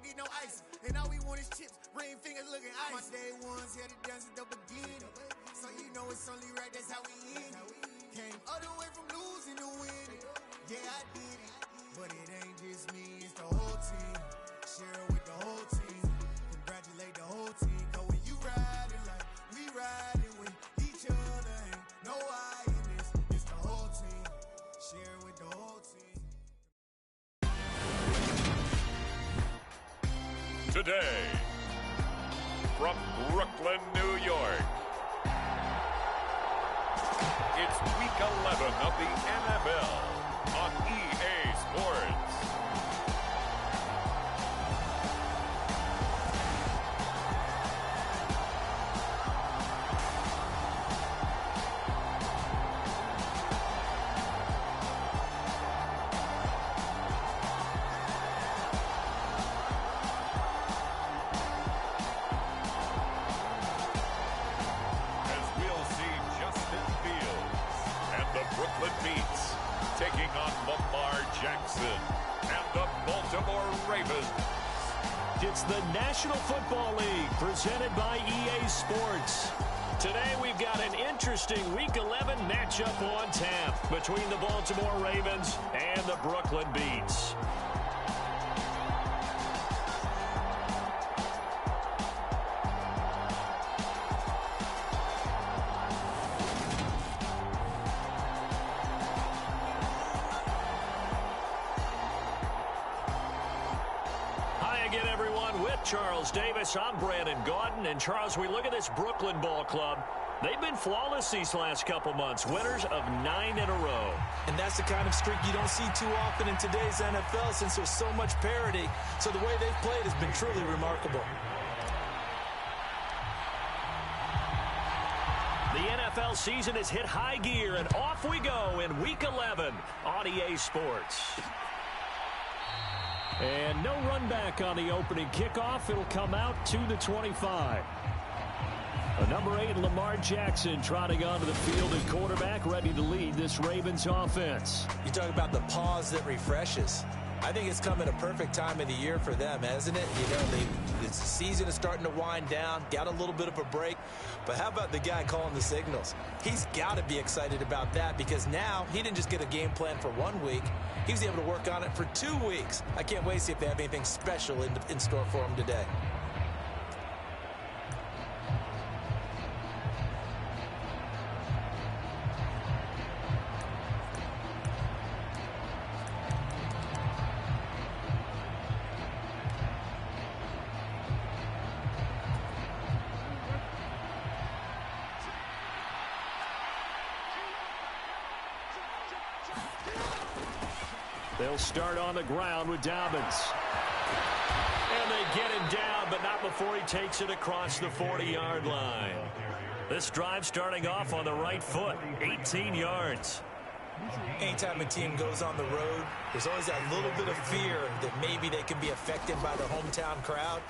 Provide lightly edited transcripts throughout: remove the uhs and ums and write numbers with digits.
get no ice. And all we want is chips, ring fingers looking ice. My day ones here to dance at the beginning. So you know it's only right, that's how we end it. Came all the way from losing to winning. Yeah, I did it. But it ain't just me, it's the whole team. Share it with the whole team. Congratulate the whole team. Cause when you riding like we riding with each other, ain't no I in this. It's the whole team. Share it with the whole team. Today, from Brooklyn, New York, it's Week 11 of the NFL on EA Sports. Brooklyn Beats taking on Lamar Jackson and the Baltimore Ravens. It's the National Football League presented by EA Sports. Today we've got an interesting Week 11 matchup on tap between the Baltimore Ravens and the Brooklyn Beats. Charles Davis, I'm Brandon Gaudin, and Charles, we look at this Brooklyn ball club. They've been flawless these last couple months, winners of 9 in a row. And that's the kind of streak you don't see too often in today's NFL since there's so much parity. So the way they've played has been truly remarkable. The NFL season has hit high gear, and off we go in Week 11 on EA Sports. And no run back on the opening kickoff. It'll come out to the 25. Number 8, Lamar Jackson, trotting onto the field at quarterback, ready to lead this Ravens offense. You talk about the pause that refreshes. I think it's come at a perfect time of the year for them, hasn't it? You know, the season is starting to wind down, got a little bit of a break. But how about the guy calling the signals? He's got to be excited about that because now he didn't just get a game plan for 1 week. He was able to work on it for 2 weeks. I can't wait to see if they have anything special in store for him today. They'll start on the ground with Dobbins. And they get him down, but not before he takes it across the 40-yard line. This drive starting off on the right foot, 18 yards. Anytime a team goes on the road, there's always that little bit of fear that maybe they can be affected by the hometown crowd.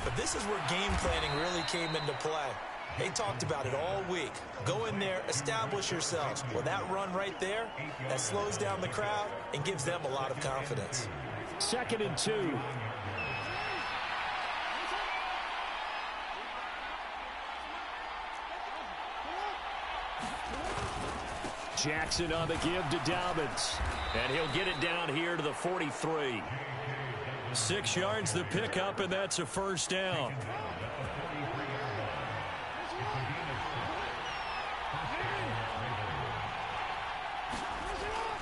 But this is where game planning really came into play. They talked about it all week. Go in there, establish yourselves. Well, that run right there, that slows down the crowd and gives them a lot of confidence. 2nd and 2. Jackson on the give to Dobbins. And he'll get it down here to the 43. 6 yards the pickup, and that's a first down.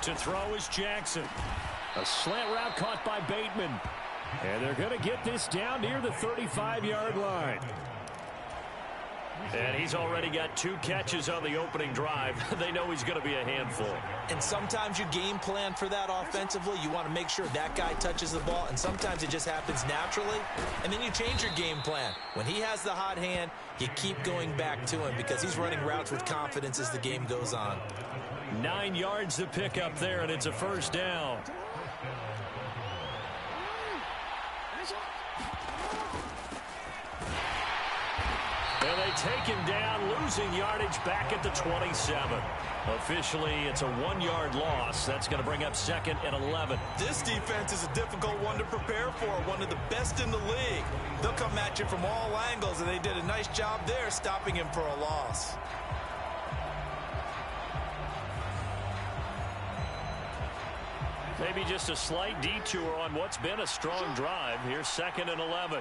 To throw is Jackson. A slant route caught by Bateman. And they're going to get this down near the 35-yard line. And he's already got 2 catches on the opening drive. They know he's going to be a handful. And sometimes you game plan for that offensively. You want to make sure that guy touches the ball, and sometimes it just happens naturally. And then you change your game plan. When he has the hot hand, you keep going back to him because he's running routes with confidence as the game goes on. 9 yards to pick up there, and it's a first down. And they take him down, lose losing yardage back at the 27. Officially, it's a 1-yard loss. That's going to bring up 2nd and 11. This defense is a difficult one to prepare for, one of the best in the league. They'll come at you from all angles, and they did a nice job there stopping him for a loss. Maybe just a slight detour on what's been a strong drive. Here's 2nd and 11.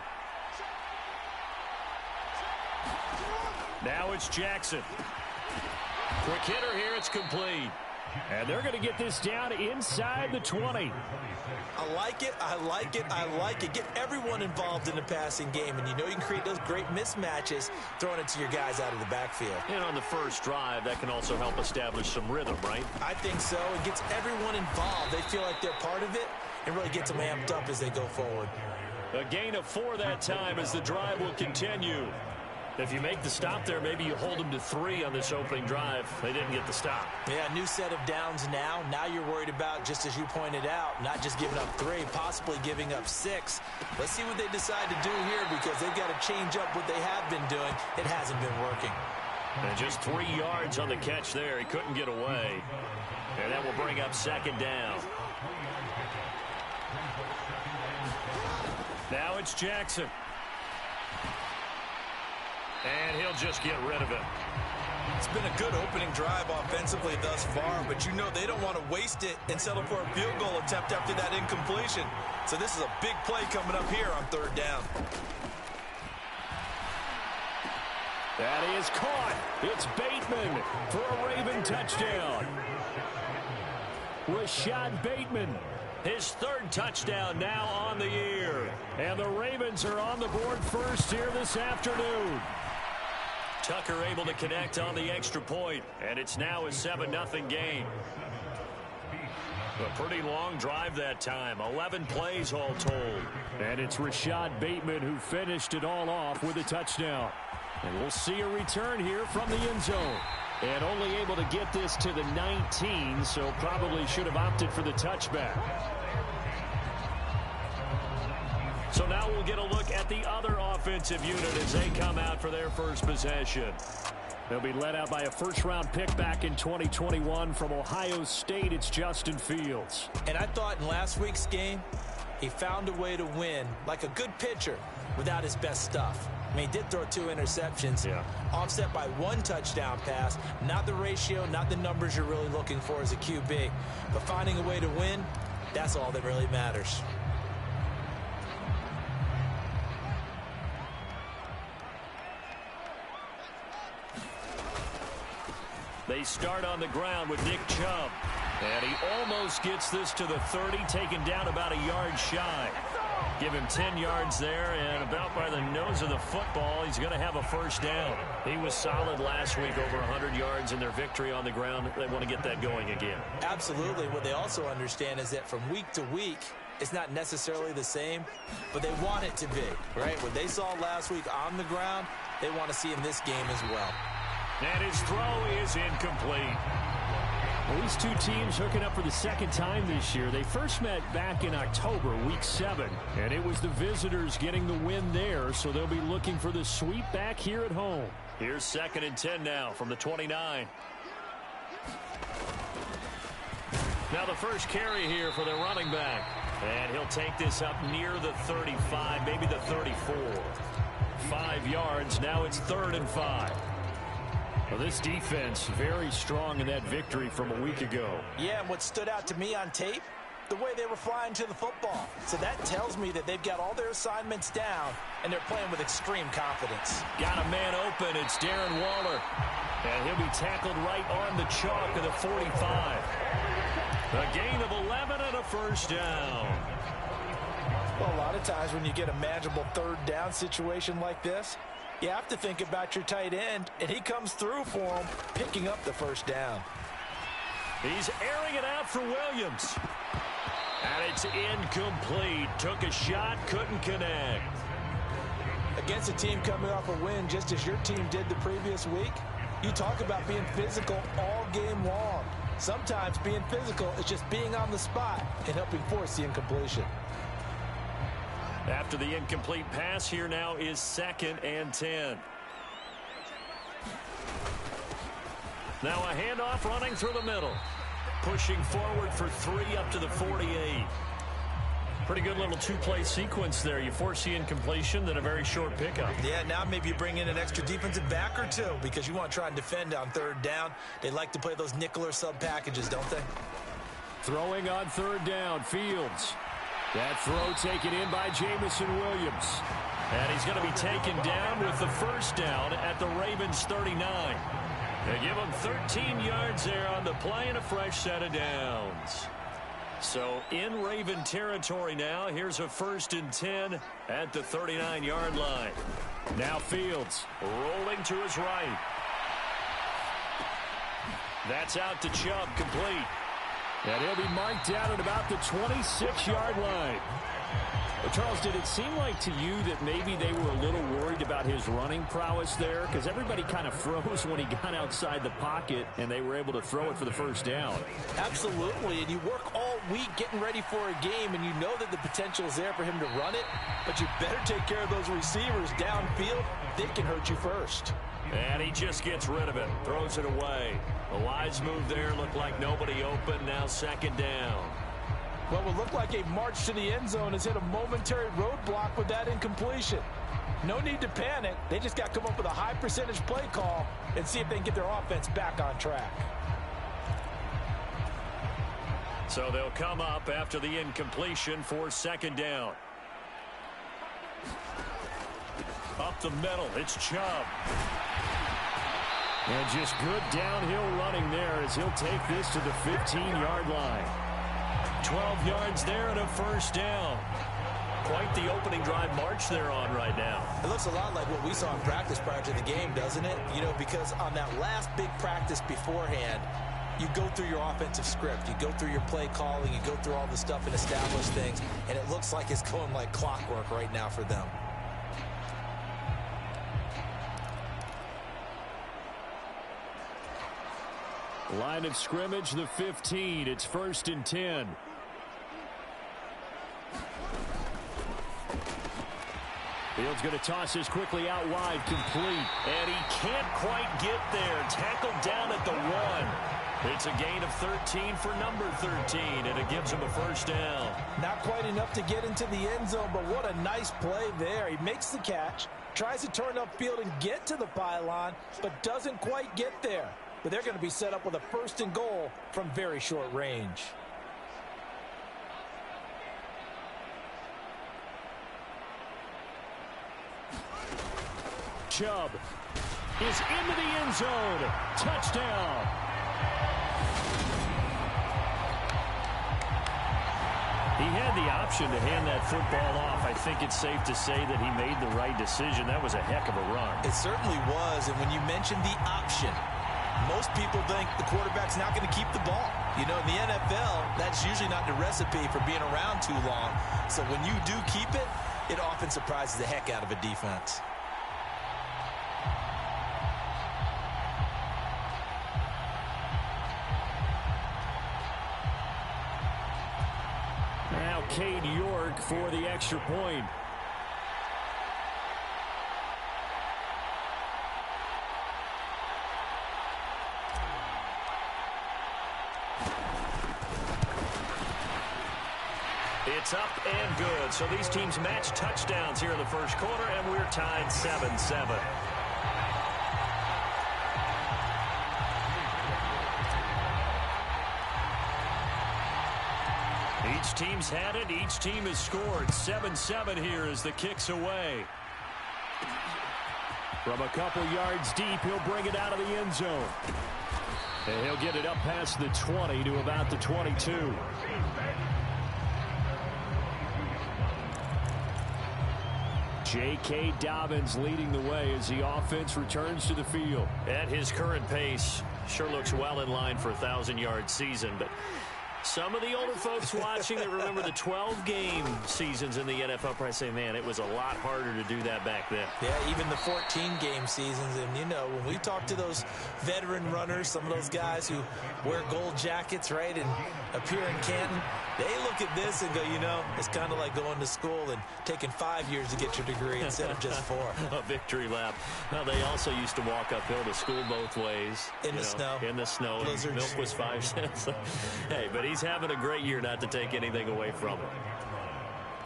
Now it's Jackson. Quick hitter here. It's complete. And they're going to get this down inside the 20. I like it. I like it. I like it. Get everyone involved in the passing game. And you know you can create those great mismatches throwing it to your guys out of the backfield. And on the first drive, that can also help establish some rhythm, right? I think so. It gets everyone involved. They feel like they're part of it and really gets them amped up as they go forward. A gain of 4 that time as the drive will continue. If you make the stop there, maybe you hold them to 3 on this opening drive. They didn't get the stop. Yeah, new set of downs now. Now you're worried about, just as you pointed out, not just giving up 3, possibly giving up 6. Let's see what they decide to do here because they've got to change up what they have been doing. It hasn't been working. And just 3 yards on the catch there. He couldn't get away. And that will bring up 2nd down. Now it's Jackson. And he'll just get rid of it. It's been a good opening drive offensively thus far, but you know they don't want to waste it and settle for a field goal attempt after that incompletion. So this is a big play coming up here on 3rd down. That is caught. It's Bateman for a Raven touchdown. Rashad Bateman. His 3rd touchdown now on the year. And the Ravens are on the board first here this afternoon. Tucker able to connect on the extra point, and it's now a 7-0 game. A pretty long drive that time, 11 plays all told. And it's Rashad Bateman who finished it all off with a touchdown. And we'll see a return here from the end zone. And only able to get this to the 19, so probably should have opted for the touchback. So now we'll get a look at the other offensive unit as they come out for their first possession. They'll be led out by a first-round pick back in 2021 from Ohio State. It's Justin Fields. And I thought in last week's game, he found a way to win like a good pitcher without his best stuff. I mean, he did throw 2 interceptions, offset by 1 touchdown pass. Not the ratio, not the numbers you're really looking for as a QB. But finding a way to win, that's all that really matters. They start on the ground with Nick Chubb. And he almost gets this to the 30, taken down about a yard shy. Give him 10 yards there, and about by the nose of the football, he's going to have a first down. He was solid last week, over 100 yards in their victory on the ground. They want to get that going again. Absolutely. What they also understand is that from week to week, it's not necessarily the same, but they want it to be, right? What they saw last week on the ground, they want to see in this game as well. And his throw is incomplete. Well, these two teams hooking up for the 2nd time this year. They first met back in October, week 7, and it was the visitors getting the win there, so they'll be looking for the sweep back here at home. Here's 2nd and 10 now from the 29. Now the first carry here for the running back. And he'll take this up near the 35, maybe the 34. 5 yards, now it's 3rd and 5. Well, this defense very strong in that victory from a week ago. Yeah, and what stood out to me on tape, the way they were flying to the football. So that tells me that they've got all their assignments down, and they're playing with extreme confidence. Got a man open. It's Darren Waller. And he'll be tackled right on the chalk of the 45. A gain of 11 and a first down. Well, a lot of times when you get a manageable 3rd down situation like this, you have to think about your tight end, and he comes through for him, picking up the first down. He's airing it out for Williams. And it's incomplete. Took a shot, couldn't connect. Against a team coming off a win just as your team did the previous week, you talk about being physical all game long. Sometimes being physical is just being on the spot and helping force the incompletion. After the incomplete pass, here now is 2nd and 10. Now a handoff running through the middle. Pushing forward for 3 up to the 48. Pretty good little two-play sequence there. You force the incompletion, then a very short pickup. Yeah, now maybe you bring in an extra defensive back or two because you want to try and defend on third down. They like to play those nickel or sub packages, don't they? Throwing on third down, Fields. That throw taken in by Jameson Williams. And he's going to be taken down with the first down at the Ravens 39. They give him 13 yards there on the play and a fresh set of downs. So in Raven territory now, here's a 1st and 10 at the 39-yard line. Now Fields rolling to his right. That's out to Chubb, complete. And he'll be marked down at about the 26-yard line. Well, Charles, did it seem like to you that maybe they were a little worried about his running prowess there? Because everybody kind of froze when he got outside the pocket, and they were able to throw it for the first down. Absolutely, and you work all week getting ready for a game, and you know that the potential is there for him to run it, but you better take care of those receivers downfield. They can hurt you first. And he just gets rid of it, throws it away. A wise move there, looked like nobody open, now 2nd down. What would look like a march to the end zone has hit a momentary roadblock with that incompletion. No need to panic. They just got to come up with a high percentage play call and see if they can get their offense back on track. So they'll come up after the incompletion for 2nd down. Up the middle, it's Chubb. And just good downhill running there as he'll take this to the 15-yard line. 12 yards there and a first down. Quite the opening drive march they're on right now. It looks a lot like what we saw in practice prior to the game, doesn't it? You know, because on that last big practice beforehand, you go through your offensive script. You go through your play calling. You go through all the stuff and establish things. And it looks like it's going like clockwork right now for them. Line of scrimmage, the 15. It's 1st and 10. Fields going to toss this quickly out wide, complete. And he can't quite get there. Tackled down at the 1. It's a gain of 13 for number 13, and it gives him a first down. Not quite enough to get into the end zone, but what a nice play there. He makes the catch, tries to turn upfield and get to the pylon, but doesn't quite get there. But they're going to be set up with a 1st and goal from very short range. Chubb is into the end zone. Touchdown. He had the option to hand that football off. I think it's safe to say that he made the right decision. That was a heck of a run. It certainly was, and when you mentioned the option, most people think the quarterback's not going to keep the ball. You know, in the NFL, that's usually not the recipe for being around too long. So when you do keep it, it often surprises the heck out of a defense. Now Cade York for the extra point. It's up and good. So these teams match touchdowns here in the first quarter, and we're tied 7-7. Each team's had it. Each team has scored. 7-7 here as the kick's away. From a couple yards deep, he'll bring it out of the end zone. And he'll get it up past the 20 to about the 22. J.K. Dobbins leading the way as the offense returns to the field. At his current pace, sure looks well in line for a 1,000-yard season, but Some of the older folks watching that remember the 12-game seasons in the NFL probably say, man, it was a lot harder to do that back then. Yeah, even the 14-game seasons. And, you know, when we talk to those veteran runners, some of those guys who wear gold jackets, right, and appear in Canton, they look at this and go, you know, it's kind of like going to school and taking 5 years to get your degree instead of just 4. A victory lap. Well, they also used to walk uphill to school both ways. In the snow. In the snow. Blizzards. Milk was 5 cents. Hey, but he's having a great year, not to take anything away from him.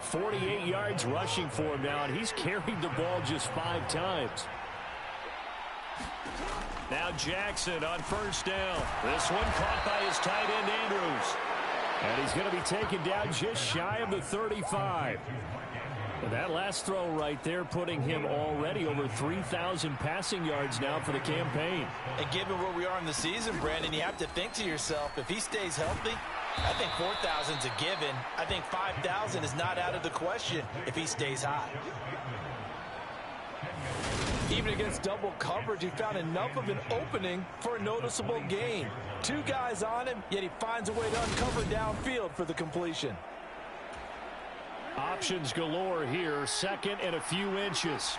48 yards rushing for him now, and he's carried the ball just 5 times. Now Jackson on first down. This one caught by his tight end, Andrews. And he's going to be taken down just shy of the 35. And that last throw right there putting him already over 3,000 passing yards now for the campaign. And given where we are in the season, Brandon, you have to think to yourself, if he stays healthy, I think 4,000 is a given. I think 5,000 is not out of the question if he stays high. Even against double coverage, he found enough of an opening for a noticeable gain. 2 guys on him, yet he finds a way to uncover downfield for the completion. Options galore here, second and a few inches.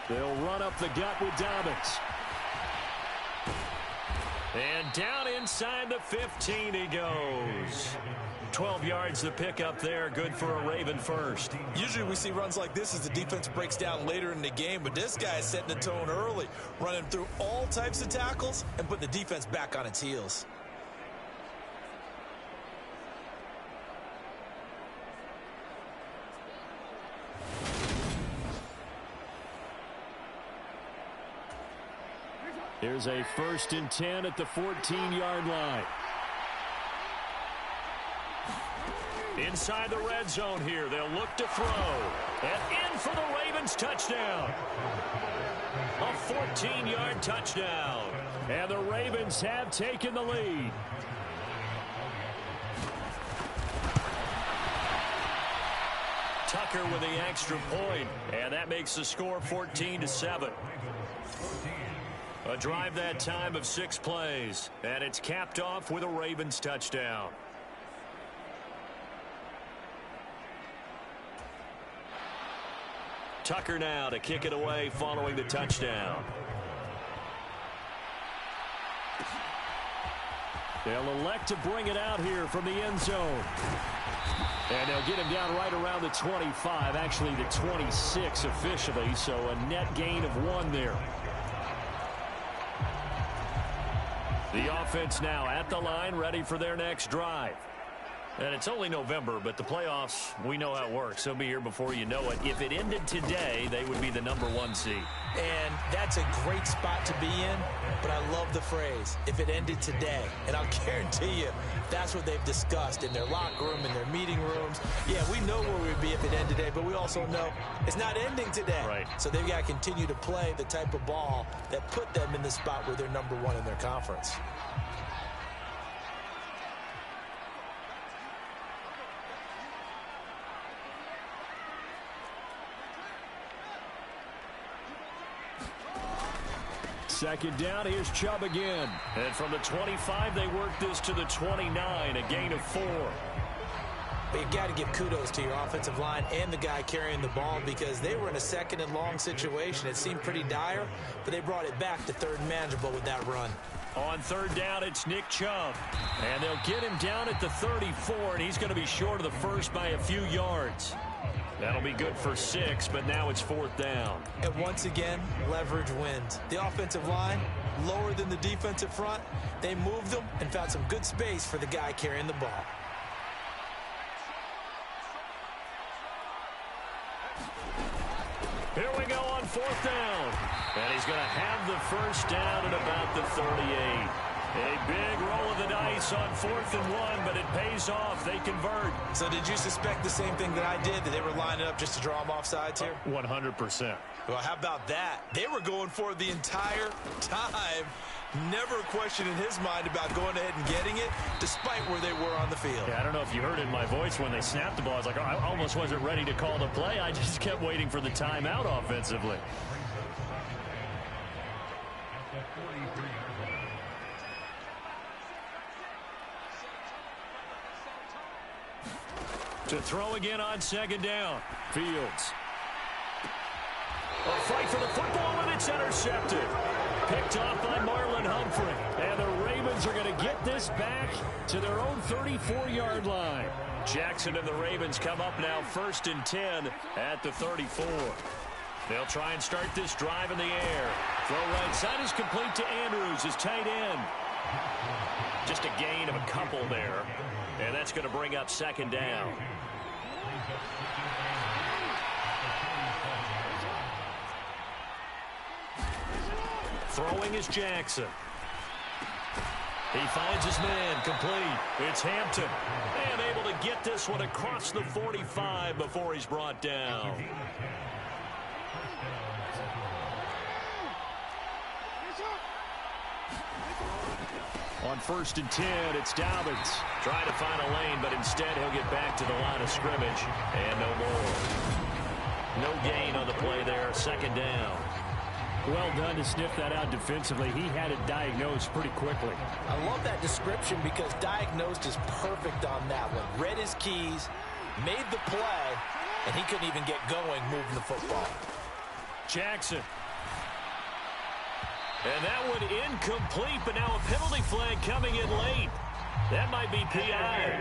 They'll run up the gut with Dobbins. And down inside the 15 he goes. 12 yards to pick up there. Good for a Raven first. Usually we see runs like this as the defense breaks down later in the game, but this guy is setting the tone early, running through all types of tackles and putting the defense back on its heels. Here's a 1st and 10 at the 14-yard line. Inside the red zone here. They'll look to throw. And in for the Ravens touchdown. A 14-yard touchdown. And the Ravens have taken the lead. Tucker with the extra point. And that makes the score 14-7. A drive that time of 6 plays. And it's capped off with a Ravens touchdown. Tucker now to kick it away following the touchdown. They'll elect to bring it out here from the end zone. And they'll get him down right around the 25, actually the 26 officially, so a net gain of 1 there. The offense now at the line, ready for their next drive. And it's only November, but the playoffs, we know how it works. They'll be here before you know it. If it ended today, they would be the #1 seed. And that's a great spot to be in, but I love the phrase, if it ended today. And I'll guarantee you, that's what they've discussed in their locker room, in their meeting rooms. Yeah, we know where we'd be if it ended today, but we also know it's not ending today. Right. So they've got to continue to play the type of ball that put them in the spot where they're #1 in their conference. Second down, here's Chubb again. And from the 25, they work this to the 29, a gain of 4. But you got to give kudos to your offensive line and the guy carrying the ball because they were in a 2nd and long situation. It seemed pretty dire, but they brought it back to 3rd and manageable with that run. On 3rd down, it's Nick Chubb. And they'll get him down at the 34, and he's going to be short of the first by a few yards. That'll be good for 6, but now it's 4th down. And once again, leverage wins. The offensive line, lower than the defensive front. They moved them and found some good space for the guy carrying the ball. Here we go on 4th down. And he's going to have the first down at about the 38. A big roll of the dice on 4th and 1, but it pays off. They convert. So did you suspect the same thing that I did, that they were lining up just to draw them off sides here? 100%. Well, how about that? They were going for it the entire time. Never a question in his mind about going ahead and getting it, despite where they were on the field. Yeah, I don't know if you heard it in my voice when they snapped the ball. I was like, oh, I almost wasn't ready to call the play. I just kept waiting for the timeout offensively. To throw again on second down. Fields. A fight for the football, and it's intercepted. Picked off by Marlon Humphrey. And the Ravens are going to get this back to their own 34-yard line. Jackson and the Ravens come up now 1st and 10 at the 34. They'll try and start this drive in the air. Throw right side is complete to Andrews, his tight end. Just a gain of a couple there. And that's going to bring up second down. Throwing is Jackson. He finds his man, complete. It's Hampton. And able to get this one across the 45 before he's brought down. On 1st and 10, it's Dobbins. Trying to find a lane, but instead he'll get back to the line of scrimmage. And no more. No gain on the play there. Second down. Well done to sniff that out defensively. He had it diagnosed pretty quickly. I love that description because diagnosed is perfect on that one. Read his keys, made the play, and he couldn't even get going moving the football. Jackson. And that one incomplete, but now a penalty flag coming in late. That might be PI.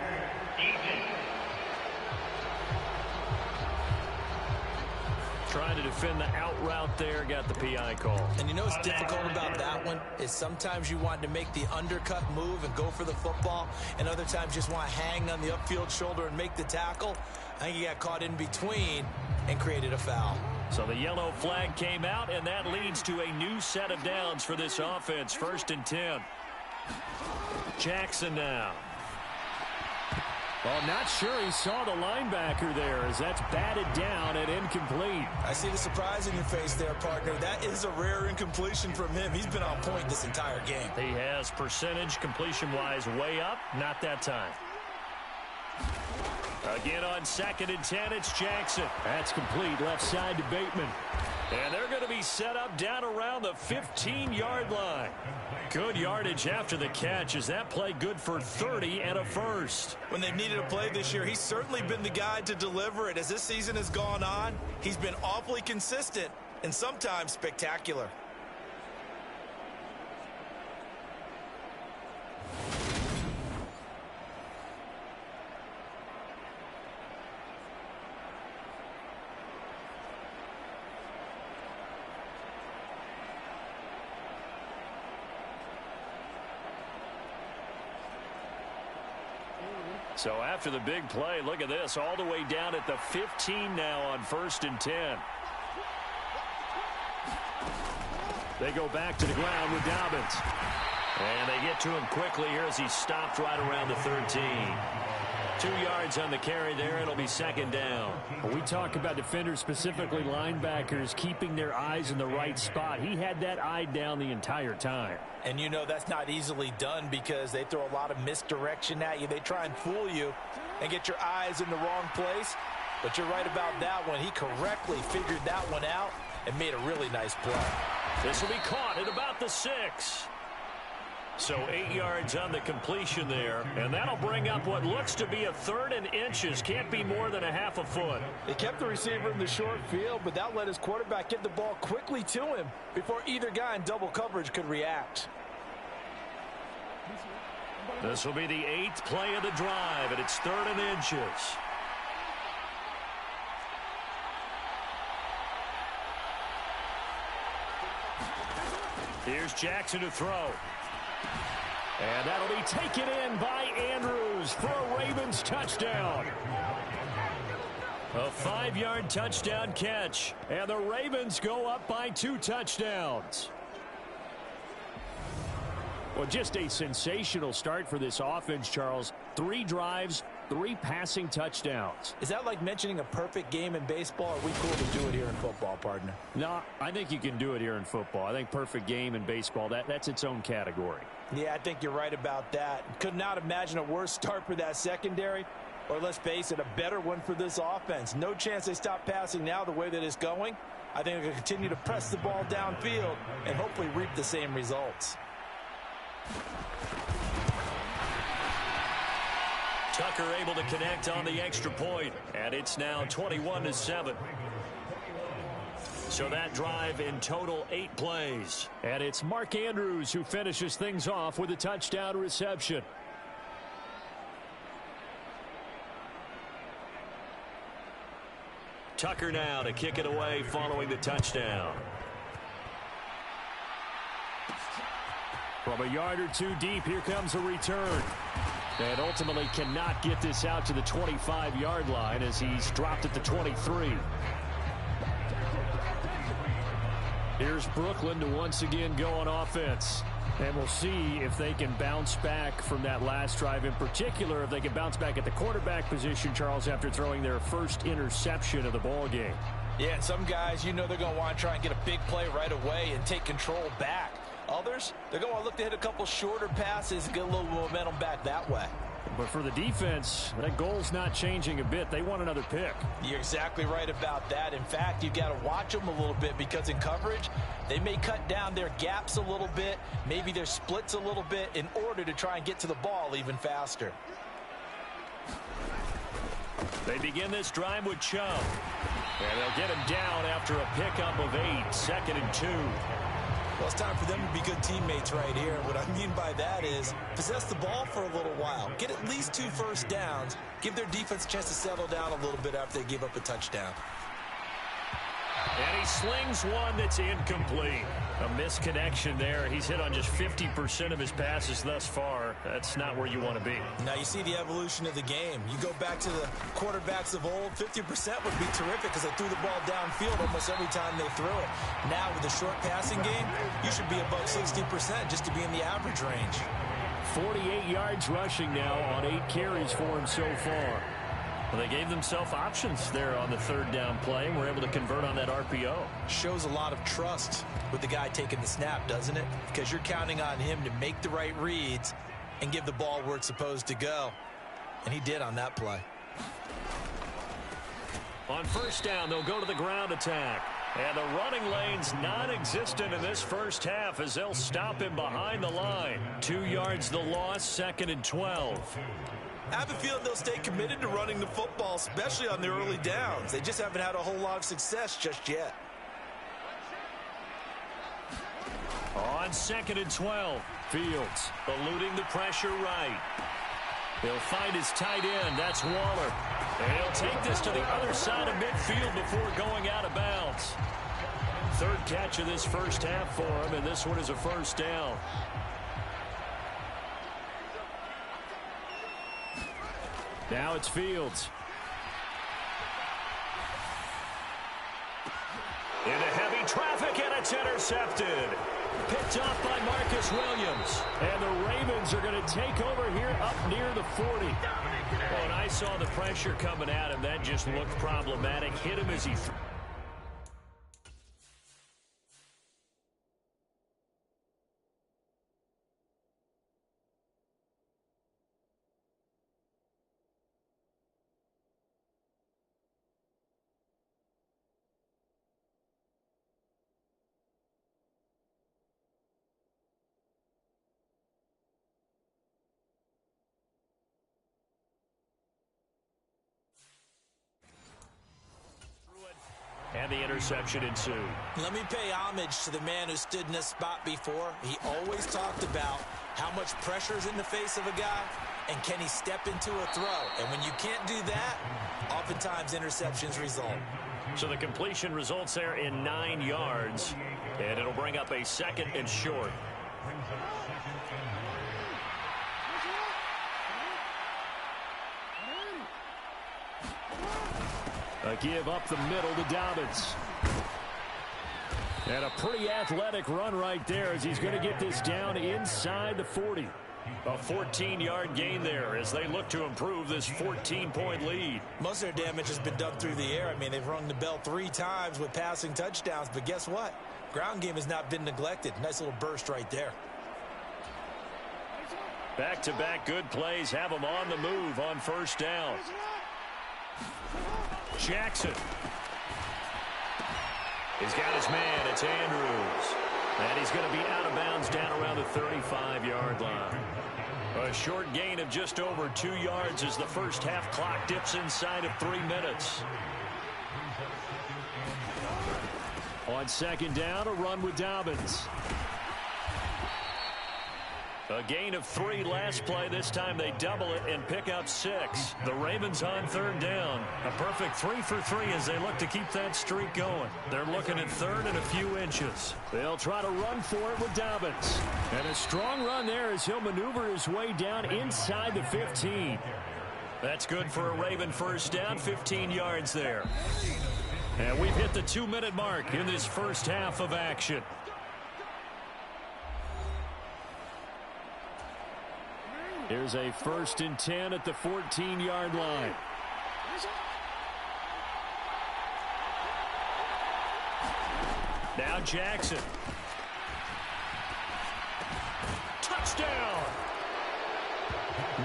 Trying to defend the out route there, got the PI call. And you know what's difficult about that one is sometimes you want to make the undercut move and go for the football, and other times just want to hang on the upfield shoulder and make the tackle. I think he got caught in between and created a foul. So the yellow flag came out, and that leads to a new set of downs for this offense. 1st and 10. Jackson now. Well, not sure he saw the linebacker there as that's batted down and incomplete. I see the surprise in your face there, partner. That is a rare incompletion from him. He's been on point this entire game. He has percentage completion-wise way up. Not that time. Again on 2nd and 10, it's Jackson. That's complete, left side to Bateman. And they're going to be set up down around the 15-yard line. Good yardage after the catch. Is that play good for 30 and a first? When they've needed a play this year, he's certainly been the guy to deliver it. As this season has gone on, he's been awfully consistent and sometimes spectacular. So after the big play, look at this, all the way down at the 15 now on 1st and 10. They go back to the ground with Dobbins. And they get to him quickly here as he stopped right around the 13. 2 yards on the carry there. It'll be second down. We talk about defenders, specifically linebackers, keeping their eyes in the right spot. He had that eye down the entire time. And you know that's not easily done because they throw a lot of misdirection at you. They try and fool you and get your eyes in the wrong place. But you're right about that one. He correctly figured that one out and made a really nice play. This will be caught at about the 6. So 8 yards on the completion there, and that'll bring up what looks to be a 3rd and inches. Can't be more than a half a foot. They kept the receiver in the short field, but that let his quarterback get the ball quickly to him before either guy in double coverage could react. This will be the 8th play of the drive, and it's 3rd and inches. Here's Jackson to throw. And that'll be taken in by Andrews for a Ravens touchdown. A 5-yard touchdown catch. And the Ravens go up by 2 touchdowns. Well, just a sensational start for this offense, Charles. 3 drives, 3 passing touchdowns. Is that like mentioning a perfect game in baseball? Or are we cool to do it here in football, partner? No, I think you can do it here in football. I think perfect game in baseball, that's its own category. Yeah, I think you're right about that. Could not imagine a worse start for that secondary, or let's face it, a better one for this offense. No chance they stop passing now the way that it's going. I think they'll continue to press the ball downfield and hopefully reap the same results. Tucker able to connect on the extra point, and it's now 21-7. So that drive in total 8 plays. And it's Mark Andrews who finishes things off with a touchdown reception. Tucker now to kick it away following the touchdown. From a yard or two deep, here comes a return. And ultimately cannot get this out to the 25-yard line as he's dropped at the 23. Here's Brooklyn to once again go on offense. And we'll see if they can bounce back from that last drive. In particular, if they can bounce back at the quarterback position, Charles, after throwing their first interception of the ball game. Yeah, and some guys, you know they're going to want to try and get a big play right away and take control back. Others, they're going to look to hit a couple shorter passes and get a little momentum back that way. But for the defense, that goal's not changing a bit. They want another pick. You're exactly right about that. In fact, you've got to watch them a little bit because in coverage, they may cut down their gaps a little bit, maybe their splits a little bit in order to try and get to the ball even faster. They begin this drive with Chubb. And they'll get him down after a pickup of 8, 2nd and 2. Well, it's time for them to be good teammates right here. What I mean by that is possess the ball for a little while. Get at least 2 first downs. Give their defense a chance to settle down a little bit after they give up a touchdown. And he slings one that's incomplete. A misconnection there. He's hit on just 50% of his passes thus far. That's not where you want to be. Now you see the evolution of the game. You go back to the quarterbacks of old, 50% would be terrific because they threw the ball downfield almost every time they threw it. Now with the short passing game, you should be above 60% just to be in the average range. 48 yards rushing now on 8 carries for him so far. Well, they gave themselves options there on the 3rd down play and were able to convert on that RPO. Shows a lot of trust with the guy taking the snap, doesn't it? Because you're counting on him to make the right reads and give the ball where it's supposed to go. And he did on that play. On 1st down, they'll go to the ground attack. And the running lane's non-existent in this first half as they'll stop him behind the line. 2 yards the loss, 2nd and 12. I have a feeling they'll stay committed to running the football, especially on their early downs. They just haven't had a whole lot of success just yet. On 2nd and 12, Fields eluding the pressure right. He'll find his tight end. That's Waller. And he'll take this to the other side of midfield before going out of bounds. 3rd catch of this first half for him, and this one is a 1st down. Now it's Fields. Into heavy traffic, and it's intercepted. Picked off by Marcus Williams. And the Ravens are going to take over here up near the 40. When I saw the pressure coming at him, that just looked problematic. Hit him as he threw. And the interception ensued. Let me pay homage to the man who stood in this spot before. He always talked about how much pressure is in the face of a guy and can he step into a throw. And when you can't do that, oftentimes interceptions result. So the completion results there in 9 yards. And it'll bring up a 2nd and short. A give up the middle to Dobbins. And a pretty athletic run right there as he's going to get this down inside the 40. A 14-yard gain there as they look to improve this 14-point lead. Most of their damage has been done through the air. I mean, they've rung the bell 3 times with passing touchdowns, but guess what? Ground game has not been neglected. Nice little burst right there. Back-to-back good plays have them on the move on 1st down. Jackson. He's got his man. It's Andrews. And he's going to be out of bounds down around the 35-yard line. A short gain of just over 2 yards as the first half clock dips inside of 3 minutes. On second down, a run with Dobbins. A gain of 3 last play. This time they double it and pick up 6. The Ravens on third down. A perfect 3 for 3 as they look to keep that streak going. They're looking at third and a few inches. They'll try to run for it with Dobbins. And a strong run there as he'll maneuver his way down inside the 15. That's good for a Raven first down, 15 yards there. And we've hit the 2-minute mark in this first half of action. Here's a 1st and 10 at the 14-yard line. Now Jackson. Touchdown!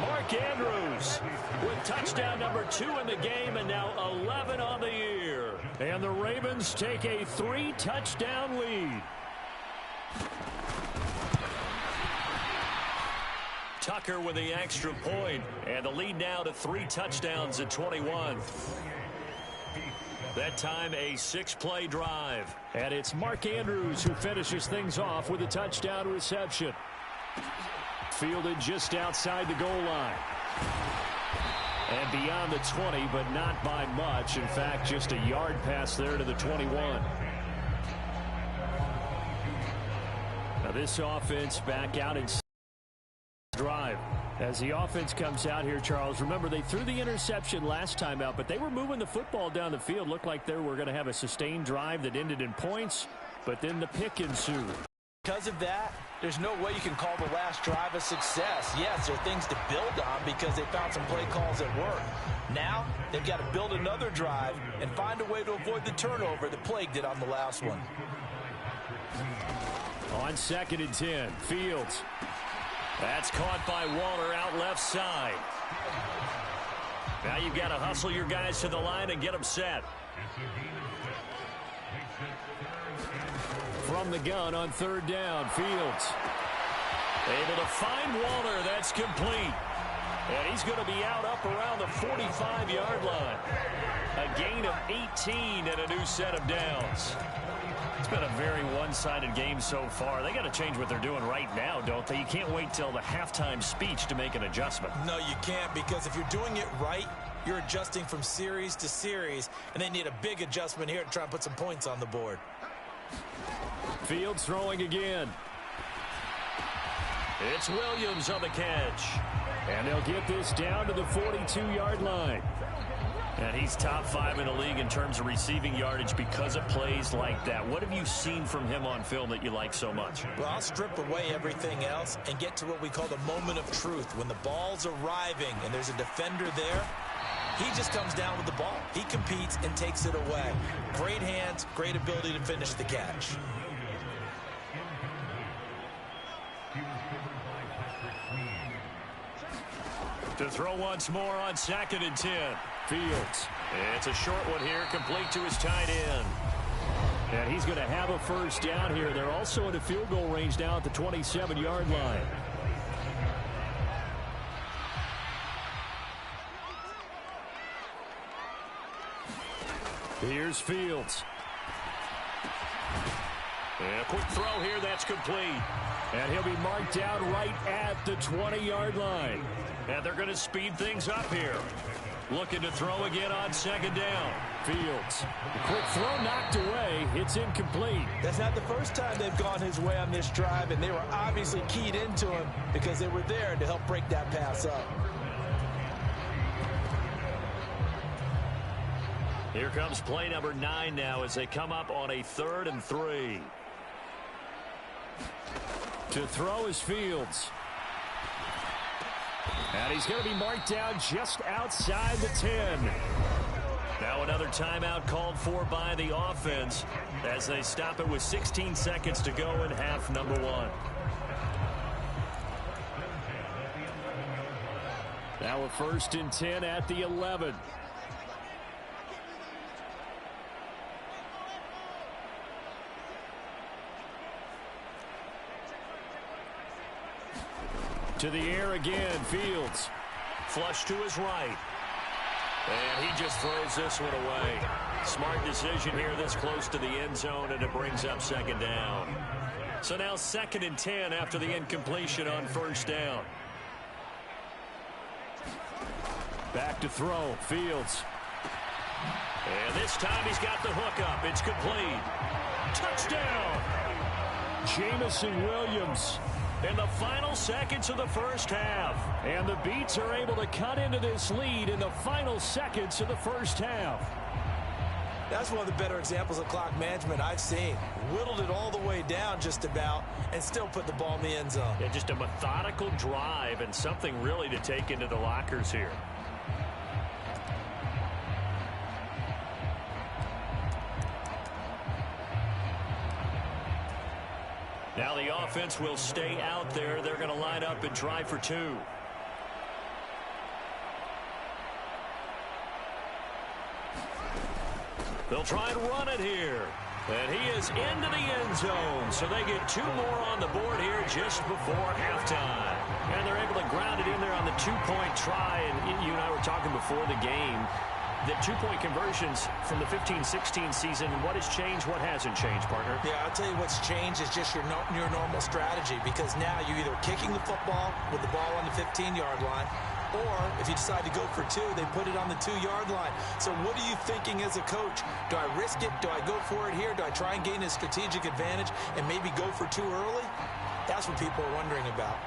Mark Andrews with touchdown number 2 in the game and now 11 on the year. And the Ravens take a 3-touchdown lead. Tucker with the extra point, and the lead now to 3 touchdowns at 21. That time a 6-play drive. And it's Mark Andrews who finishes things off with a touchdown reception. Fielded just outside the goal line. And beyond the 20, but not by much. In fact, just a yard pass there to the 21. Now this offense back out in drive. As the offense comes out here, Charles, remember they threw the interception last time out, but they were moving the football down the field. Looked like they were going to have a sustained drive that ended in points, but then the pick ensued. Because of that, there's no way you can call the last drive a success. Yes, there are things to build on because they found some play calls that work. Now, they've got to build another drive and find a way to avoid the turnover that plagued it on the last one. On 2nd and 10, Fields. That's caught by Waller out left side. Now you've got to hustle your guys to the line and get them set. From the gun on 3rd down, Fields. Able to find Waller. That's complete. And he's going to be out up around the 45-yard line. A gain of 18 and a new set of downs. It's been a very one-sided game so far. They got to change what they're doing right now, don't they? You can't wait till the halftime speech to make an adjustment. No, you can't, because if you're doing it right, you're adjusting from series to series, and they need a big adjustment here to try and put some points on the board. Fields throwing again. It's Williams on the catch. And they'll get this down to the 42-yard line. And he's top 5 in the league in terms of receiving yardage because of plays like that. What have you seen from him on film that you like so much? Well, I'll strip away everything else and get to what we call the moment of truth. When the ball's arriving and there's a defender there, he just comes down with the ball. He competes and takes it away. Great hands, great ability to finish the catch. To throw once more on 2nd and 10. Fields. It's a short one here, complete to his tight end. And he's going to have a first down here. They're also in a field goal range now at the 27-yard line. Here's Fields. And a quick throw here, that's complete. And he'll be marked down right at the 20-yard line. And they're going to speed things up here. Looking to throw again on 2nd down. Fields. A quick throw knocked away. It's incomplete. That's not the first time they've gone his way on this drive, and they were obviously keyed into him because they were there to help break that pass up. Here comes play number 9 now as they come up on a 3rd and 3. To throw is Fields. And he's going to be marked down just outside the 10. Now another timeout called for by the offense as they stop it with 16 seconds to go in half number 1. Now a 1st and 10 at the 11. To the air again, Fields. Flush to his right. And he just throws this one away. Smart decision here this close to the end zone, and it brings up second down. So now 2nd and 10 after the incompletion on first down. Back to throw, Fields. And this time he's got the hook up. It's complete. Touchdown! Jameson Williams. In the final seconds of the first half. And the Beats are able to cut into this lead in the final seconds of the first half. That's one of the better examples of clock management I've seen. Whittled it all the way down just about and still put the ball in the end zone. Yeah, just a methodical drive and something really to take into the lockers here. Now the offense will stay out there. They're going to line up and try for 2. They'll try and run it here. And he is into the end zone. So they get 2 more on the board here just before halftime. And they're able to ground it in there on the 2-point try. And you and I were talking before the game. The 2-point conversions from the 15-16 season, what has changed, what hasn't changed, partner? Yeah, I'll tell you what's changed is just your normal strategy, because now you're either kicking the football with the ball on the 15-yard line, or if you decide to go for 2, they put it on the 2-yard line. So what are you thinking as a coach? Do I risk it? Do I go for it here? Do I try and gain a strategic advantage and maybe go for 2 early? That's what people are wondering about.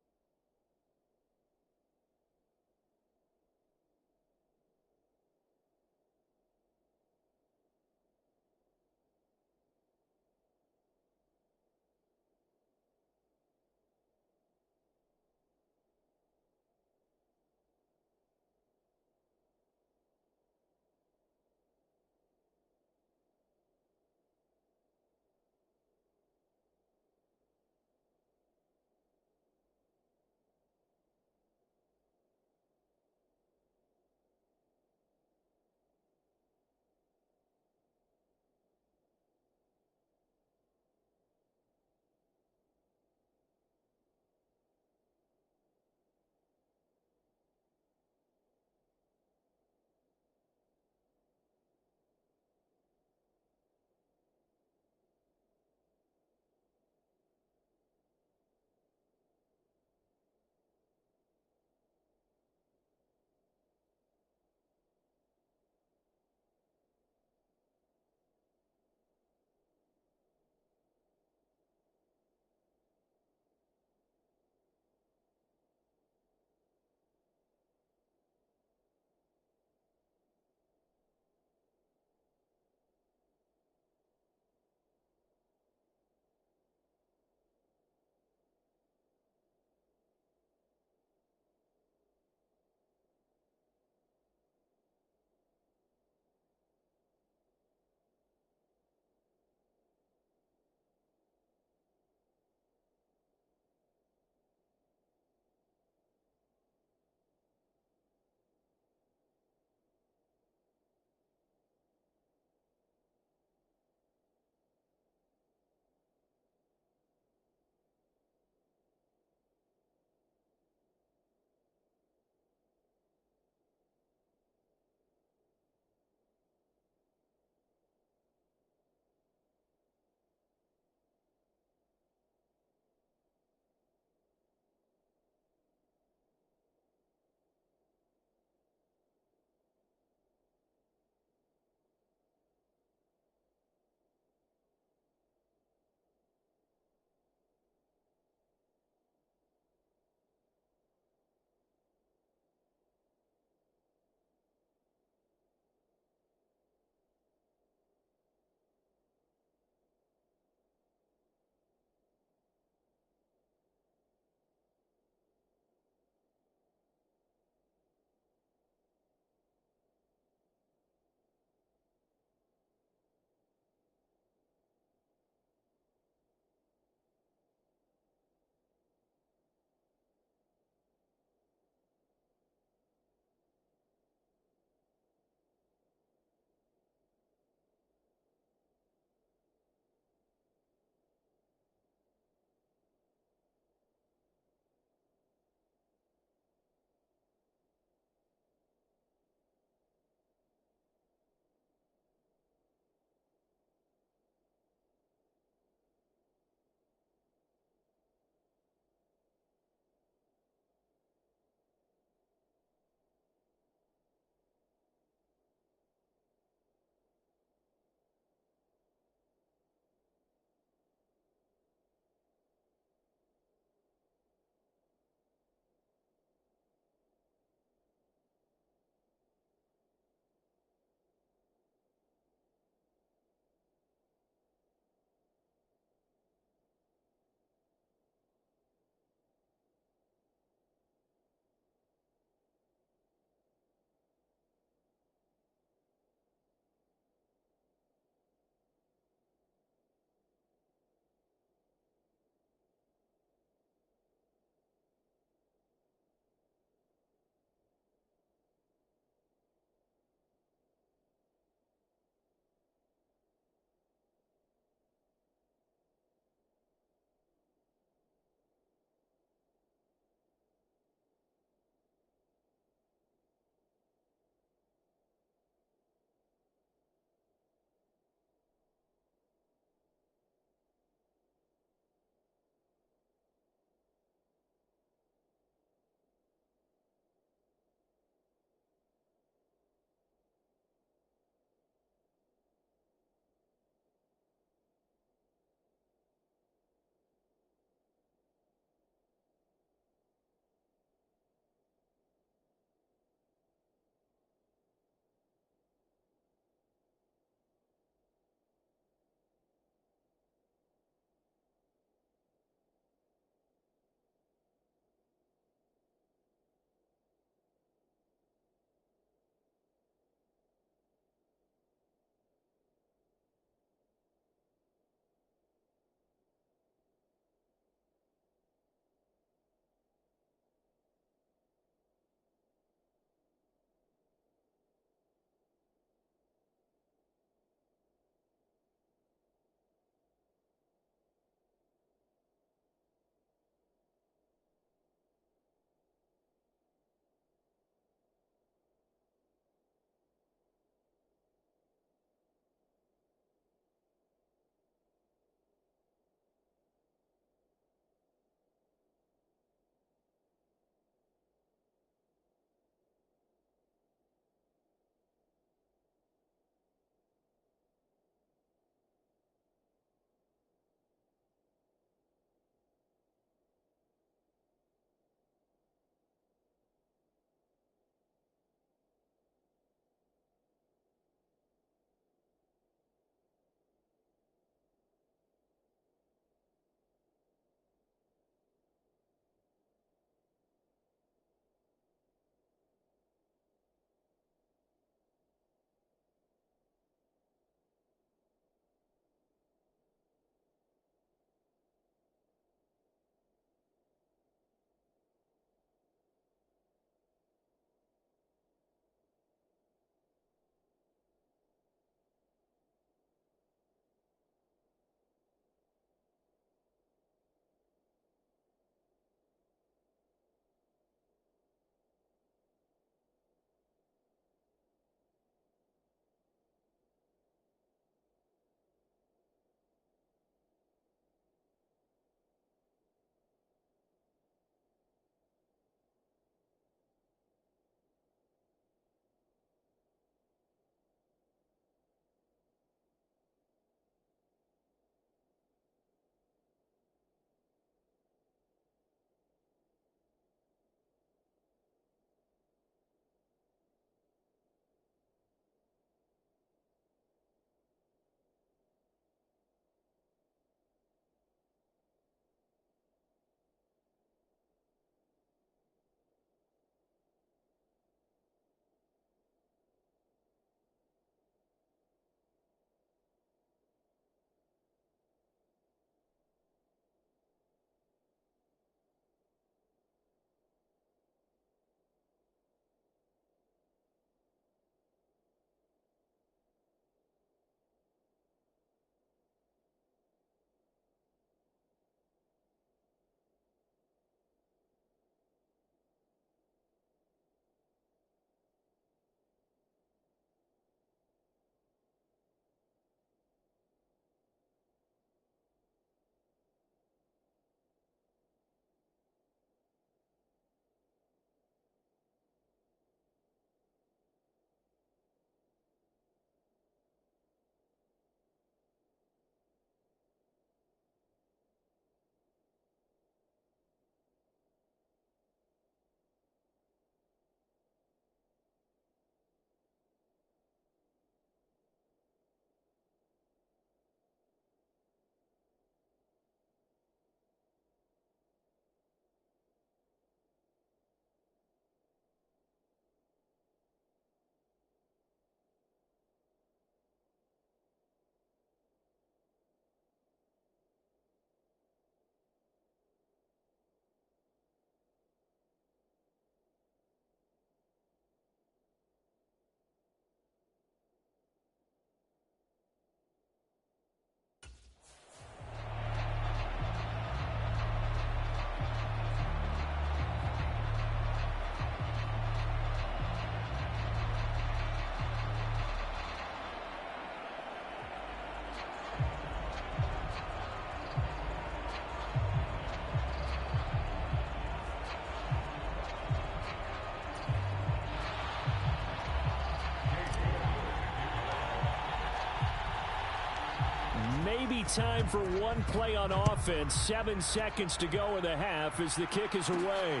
time for one play on offense. 7 seconds to go in the half as the kick is away.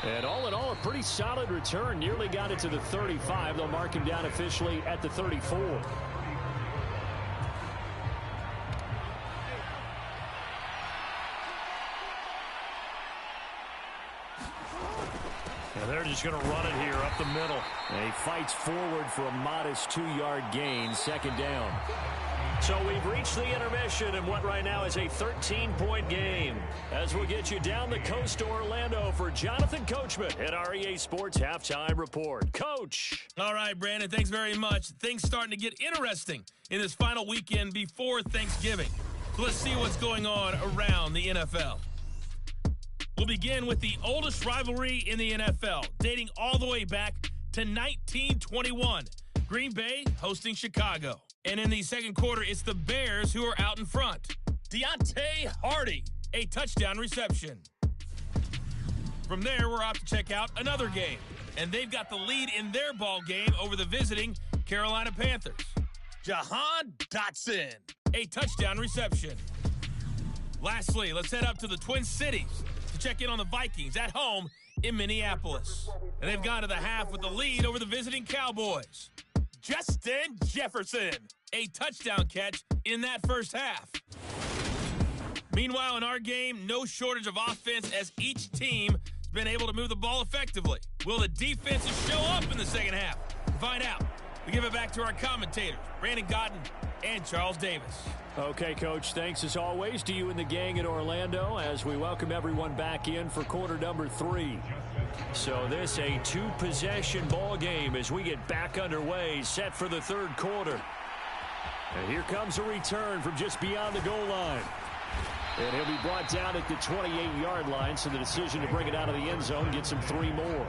And all in all, a pretty solid return. Nearly got it to the 35. They'll mark him down officially at the 34. And they're just going to run it here up the middle. And he fights forward for a modest 2-yard gain, second down. So we've reached the intermission in what right now is a 13-point game. As we'll get you down the coast to Orlando for Jonathan Coachman at our EA Sports Halftime Report. Coach. All right, Brandon, thanks very much. Things starting to get interesting in this final weekend before Thanksgiving. So let's see what's going on around the NFL. We'll begin with the oldest rivalry in the NFL, dating all the way back to 1921. Green Bay hosting Chicago. And in the second quarter, it's the Bears who are out in front. Deontay Hardy, a touchdown reception. From there, we're off to check out another game. And they've got the lead in their ball game over the visiting Carolina Panthers. Jahan Dotson, a touchdown reception. Lastly, let's head up to the Twin Cities to check in on the Vikings at home in Minneapolis. And they've gone to the half with the lead over the visiting Cowboys. Justin Jefferson, a touchdown catch in that first half. Meanwhile, in our game, no shortage of offense as each team has been able to move the ball effectively. Will the defenses show up in the second half? To find out, we give it back to our commentators, Brandon Gaudin and Charles Davis. Okay, Coach, thanks as always to you and the gang in Orlando as we welcome everyone back in for quarter number 3. So this a 2-possession ball game as we get back underway, set for the third quarter. And here comes a return from just beyond the goal line. And he'll be brought down at the 28-yard line, so the decision to bring it out of the end zone gets him 3 more.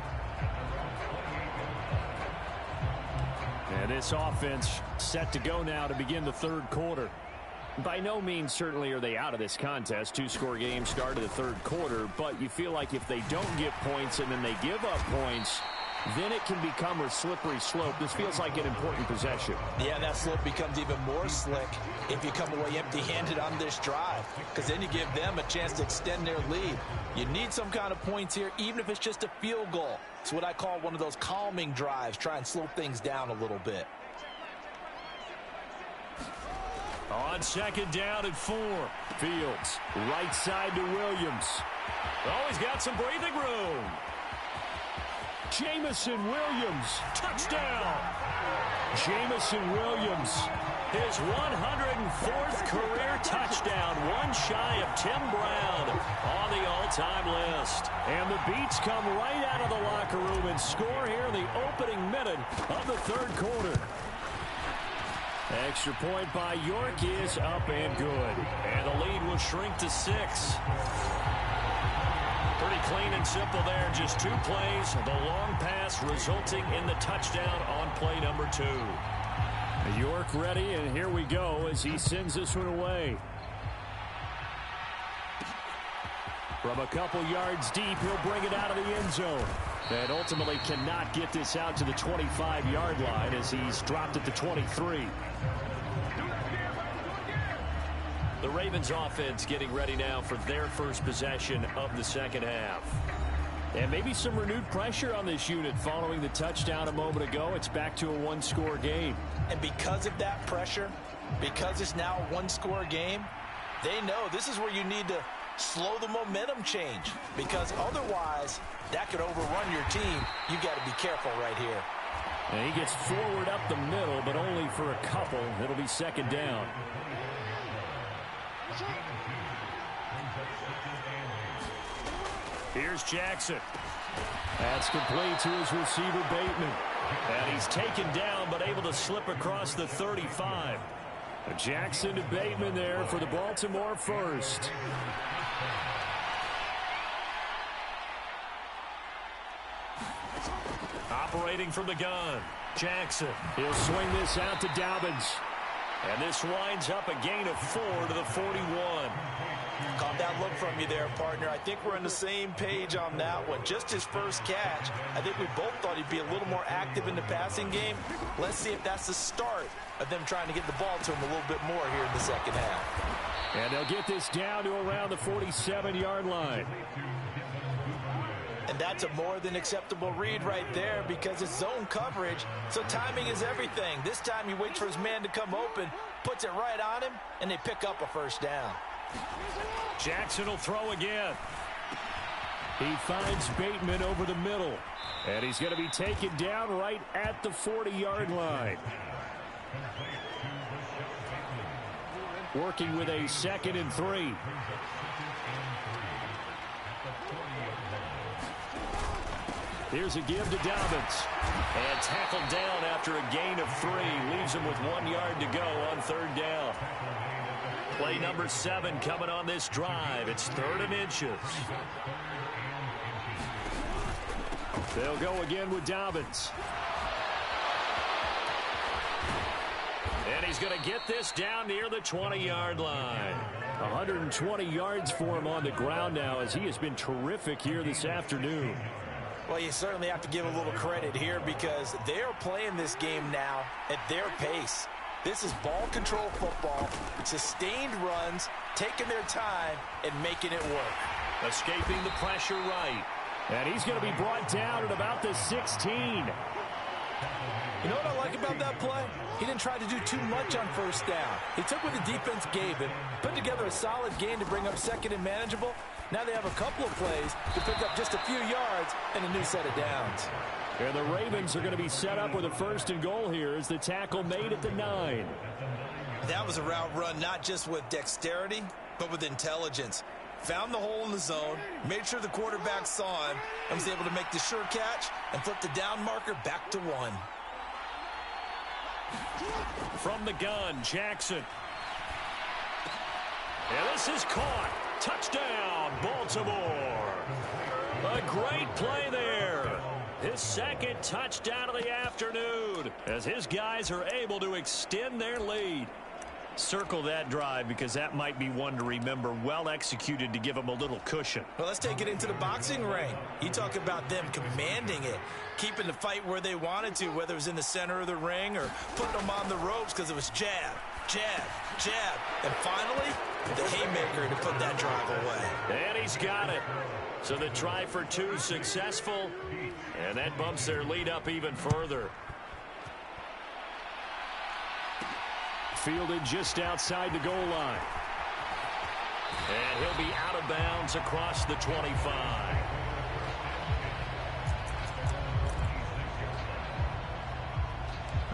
And this offense set to go now to begin the third quarter. By no means certainly are they out of this contest. 2-score game start of the third quarter, but you feel like if they don't get points and then they give up points, then it can become a slippery slope. This feels like an important possession. Yeah, that slope becomes even more slick if you come away empty-handed on this drive, because then you give them a chance to extend their lead. You need some kind of points here, even if it's just a field goal. It's what I call one of those calming drives. Try and slow things down a little bit. On second down and 4. Fields, right side to Williams. Oh, he's got some breathing room. Jameson Williams, touchdown. Jameson Williams, his 104th career touchdown, one shy of Tim Brown on the all-time list. And the Beats come right out of the locker room and score here in the opening minute of the third quarter. Extra point by York is up and good. And the lead will shrink to 6. Pretty clean and simple there. Just 2 plays. The long pass resulting in the touchdown on play number 2. York ready, and here we go as he sends this one away. From a couple yards deep, he'll bring it out of the end zone. And ultimately cannot get this out to the 25-yard line as he's dropped at the 23. The Ravens offense getting ready now for their first possession of the second half. And maybe some renewed pressure on this unit following the touchdown a moment ago. It's back to a 1-score game. And because of that pressure, because it's now a 1-score game, they know this is where you need to slow the momentum change, because otherwise that could overrun your team. You got to be careful right here. And he gets forward up the middle, but only for a couple. It'll be second down. Here's Jackson. That's complete to his receiver, Bateman. And he's taken down, but able to slip across the 35. Jackson to Bateman there for the Baltimore first. Operating from the gun, Jackson. He'll swing this out to Dobbins. And this winds up a gain of 4 to the 41. Caught that look from you there, partner. I think we're on the same page on that one. Just his first catch. I think we both thought he'd be a little more active in the passing game. Let's see if that's the start of them trying to get the ball to him a little bit more here in the second half. And they'll get this down to around the 47-yard line. And that's a more than acceptable read right there because it's zone coverage, so timing is everything. This time he waits for his man to come open, puts it right on him, and they pick up a first down. Jackson will throw again. He finds Bateman over the middle, and he's going to be taken down right at the 40-yard line. Working with a 2nd and 3. Here's a give to Dobbins. And tackled down after a gain of 3. Leaves him with 1 yard to go on 3rd down. Play number 7 coming on this drive. It's 3rd and inches. They'll go again with Dobbins. And he's going to get this down near the 20-yard line. 120 yards for him on the ground now as he has been terrific here this afternoon. Well, you certainly have to give a little credit here because they're playing this game now at their pace. This is ball control football, sustained runs, taking their time, and making it work. Escaping the pressure right. And he's going to be brought down at about the 16. You know what I like about that play? He didn't try to do too much on first down. He took what the defense gave him, put together a solid gain to bring up 2nd and manageable. Now they have a couple of plays to pick up just a few yards and a new set of downs. And the Ravens are going to be set up with a 1st and goal here as the tackle made at the 9. That was a route run not just with dexterity, but with intelligence. Found the hole in the zone, made sure the quarterback saw him, and was able to make the sure catch and flip the down marker back to 1. From the gun, Jackson. And this is caught. Touchdown, Baltimore. A great play there. His 2nd touchdown of the afternoon as his guys are able to extend their lead. Circle that drive because that might be one to remember. Well executed to give him a little cushion. Well, let's take it into the boxing ring. You talk about them commanding it, keeping the fight where they wanted to, whether it was in the center of the ring or putting them on the ropes because it was jab, jab, jab, and finally the haymaker to put that drive away. And he's got it. So the try for 2 successful, and that bumps their lead up even further. Fielded just outside the goal line. And he'll be out of bounds across the 25.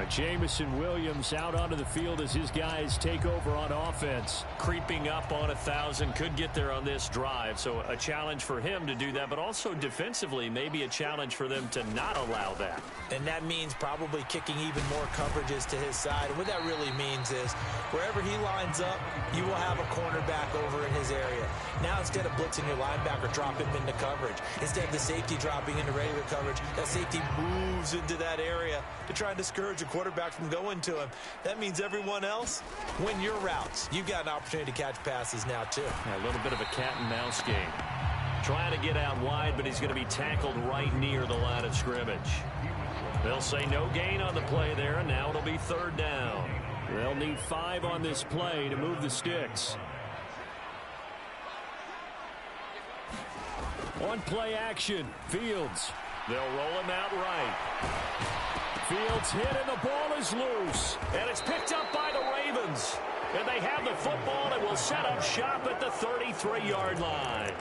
Jamison Williams out onto the field as his guys take over on offense. Creeping up on 1,000, could get there on this drive. So a challenge for him to do that, but also defensively maybe a challenge for them to not allow that. And that means probably kicking even more coverages to his side. And what that really means is wherever he lines up, you will have a cornerback over in his area. Now instead of blitzing your linebacker, drop him into coverage. Instead of the safety dropping into regular coverage, that safety moves into that area to try and discourage a quarterback from going to him. That means everyone else, win your routes. You've got an opportunity to catch passes now, too. Yeah, a little bit of a cat and mouse game. Trying to get out wide, but he's going to be tackled right near the line of scrimmage. They'll say no gain on the play there, and now it'll be 3rd down. They'll need 5 on this play to move the sticks. On play action, Fields. They'll roll him out right. Fields hit and the ball is loose. And it's picked up by the Ravens. And they have the football and will set up shop at the 33-yard line.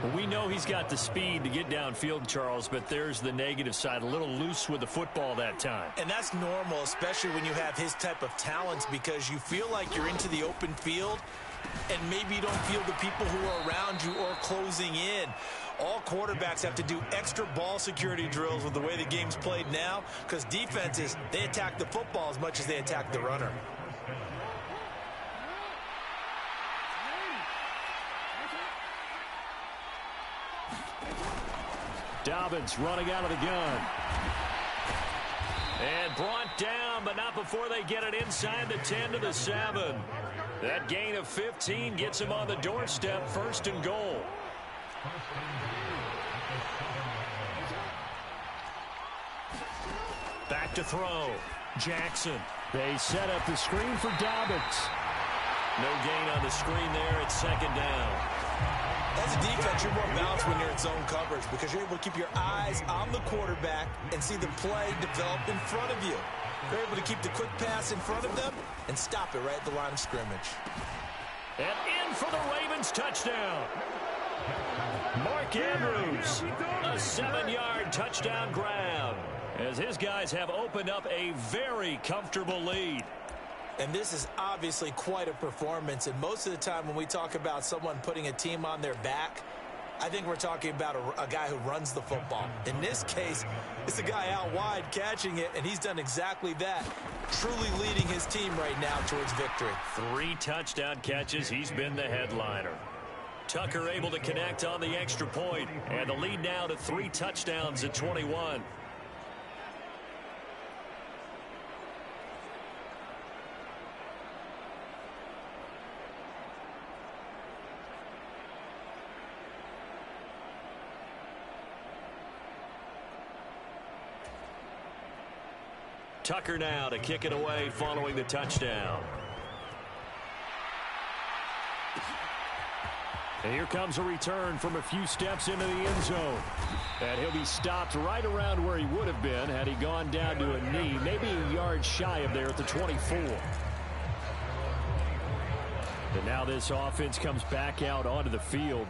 Well, we know he's got the speed to get downfield, Charles, but there's the negative side. A little loose with the football that time. And that's normal, especially when you have his type of talents, because you feel like you're into the open field and maybe you don't feel the people who are around you or closing in. All quarterbacks have to do extra ball security drills with the way the game's played now, because defenses, they attack the football as much as they attack the runner. Dobbins running out of the gun. And brought down, but not before they get it inside the 10 to the 7. That gain of 15 gets him on the doorstep, 1st and goal. Back to throw. Jackson. They set up the screen for Dobbins. No gain on the screen there. It's 2nd down. As a defense, you're more balanced when you're in zone coverage because you're able to keep your eyes on the quarterback and see the play develop in front of you. You're able to keep the quick pass in front of them and stop it right at the line of scrimmage. And in for the Ravens touchdown. Mark Andrews, a 7-yard touchdown grab as his guys have opened up a very comfortable lead. And this is obviously quite a performance. And most of the time when we talk about someone putting a team on their back, I think we're talking about a guy who runs the football. In this case, it's a guy out wide catching it, and he's done exactly that, truly leading his team right now towards victory. 3 touchdown catches. He's been the headliner. Tucker able to connect on the extra point, and the lead now to 3 touchdowns at 21. Tucker now to kick it away following the touchdown. And here comes a return from a few steps into the end zone. And he'll be stopped right around where he would have been had he gone down to a knee, maybe a yard shy of there at the 24. And now this offense comes back out onto the field.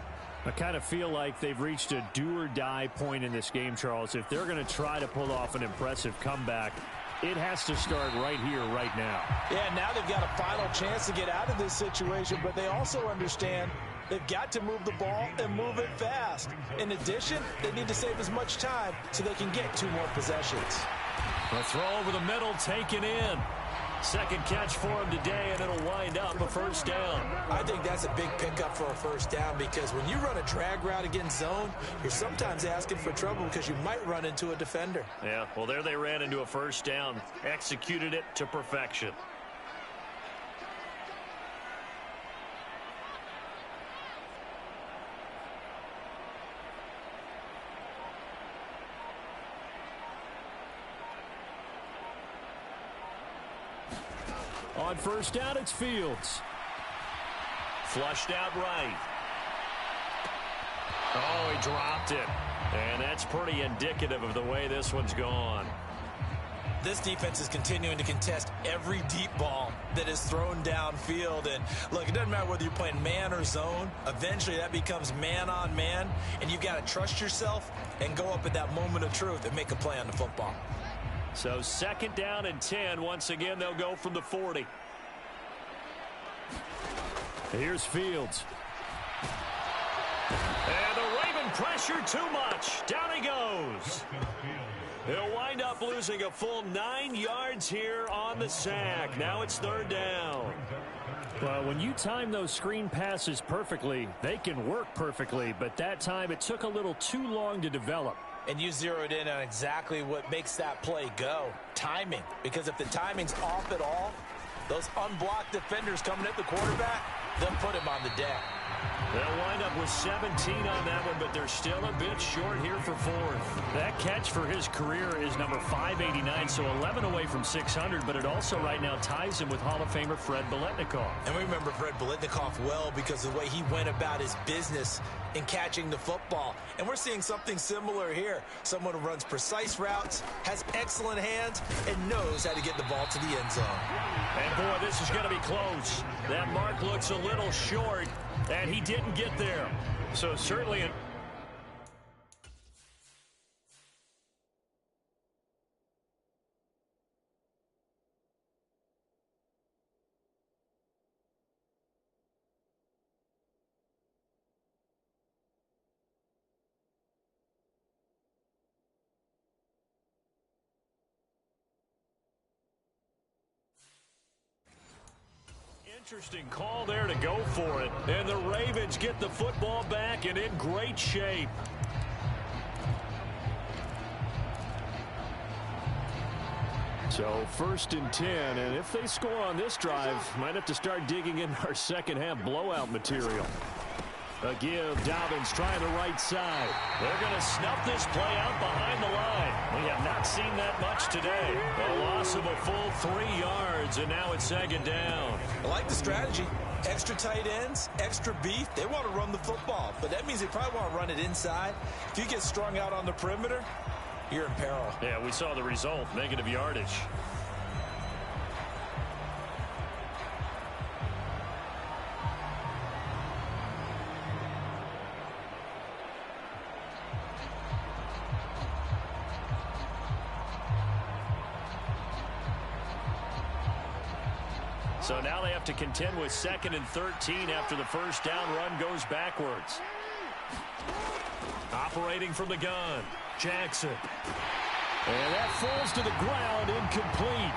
I kind of feel like they've reached a do-or-die point in this game, Charles. If they're going to try to pull off an impressive comeback, it has to start right here, right now. Yeah, now they've got a final chance to get out of this situation, but they also understand they've got to move the ball and move it fast. In addition, they need to save as much time so they can get 2 more possessions. A throw over the middle taken in. Second catch for him today, and it'll wind up a 1st down. I think that's a big pickup for a 1st down because when you run a drag route against zone, you're sometimes asking for trouble because you might run into a defender. Yeah, well, there they ran into a 1st down, executed it to perfection. On 1st down, it's Fields. Flushed out right. Oh, he dropped it. And that's pretty indicative of the way this one's gone. This defense is continuing to contest every deep ball that is thrown downfield. And look, it doesn't matter whether you're playing man or zone. Eventually, that becomes man on man. And you've got to trust yourself and go up at that moment of truth and make a play on the football. So 2nd down and 10. Once again, they'll go from the 40. Here's Fields. And the Raven pressure too much. Down he goes. He'll wind up losing a full 9 yards here on the sack. Now it's 3rd down. Well, when you time those screen passes perfectly, they can work perfectly. But that time, it took a little too long to develop. And you zeroed in on exactly what makes that play go. Timing. Because if the timing's off at all, those unblocked defenders coming at the quarterback, they'll put him on the deck. They'll wind up with 17 on that one, but they're still a bit short here for 4th. That catch for his career is number 589, so 11 away from 600, but it also right now ties him with Hall of Famer Fred Biletnikoff. And we remember Fred Biletnikoff well because of the way he went about his business in catching the football. And we're seeing something similar here. Someone who runs precise routes, has excellent hands, and knows how to get the ball to the end zone. And boy, this is going to be close. That mark looks a little short, and he didn't get there. So certainly an interesting call there to go for it. And the Ravens get the football back and in great shape. So 1st and 10, and if they score on this drive, might have to start digging in our second half blowout material. A give, Dobbins trying the right side. They're going to snuff this play out behind the line. We have not seen that much today. A loss of a full 3 yards, and now it's 2nd down. I like the strategy. Extra tight ends, extra beef. They want to run the football, but that means they probably want to run it inside. If you get strung out on the perimeter, you're in peril. Yeah, we saw the result, negative yardage. So now they have to contend with 2nd and 13 after the first down run goes backwards. Operating from the gun, Jackson. And that falls to the ground, incomplete.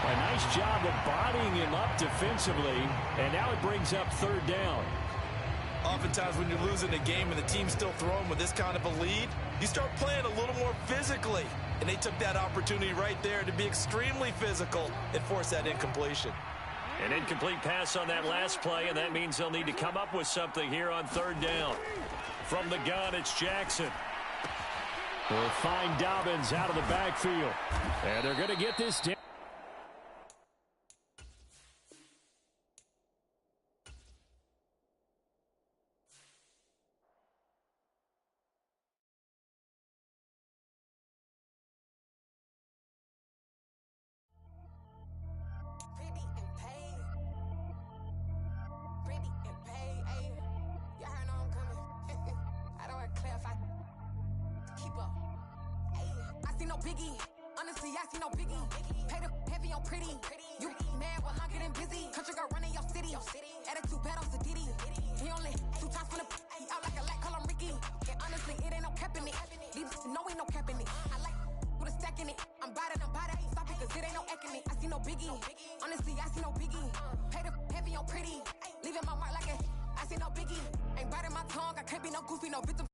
A nice job of bodying him up defensively, and now it brings up 3rd down. Oftentimes when you're losing a game and the team's still throwing with this kind of a lead, you start playing a little more physically. And they took that opportunity right there to be extremely physical and force that incompletion. An incomplete pass on that last play, and that means they'll need to come up with something here on 3rd down. From the gun, it's Jackson. They'll find Dobbins out of the backfield. And they're going to get this down. Biggie, honestly, I see no biggie. Pay the heavy on pretty. You mad while I'm getting busy. Country girl running your city. Attitude bad on Sadidi. He only 2 times from the he out like a light, call him Ricky. And honestly, it ain't no cap in it. Leave no ain't no cap in it. I like with a stack in it. I'm bad, stop it, cause it ain't no acting it. I see no biggie. Honestly, I see no biggie. Pay the heavy on pretty. Leaving my mark like a I see no biggie. Ain't biting my tongue, I can't be no goofy, no victim.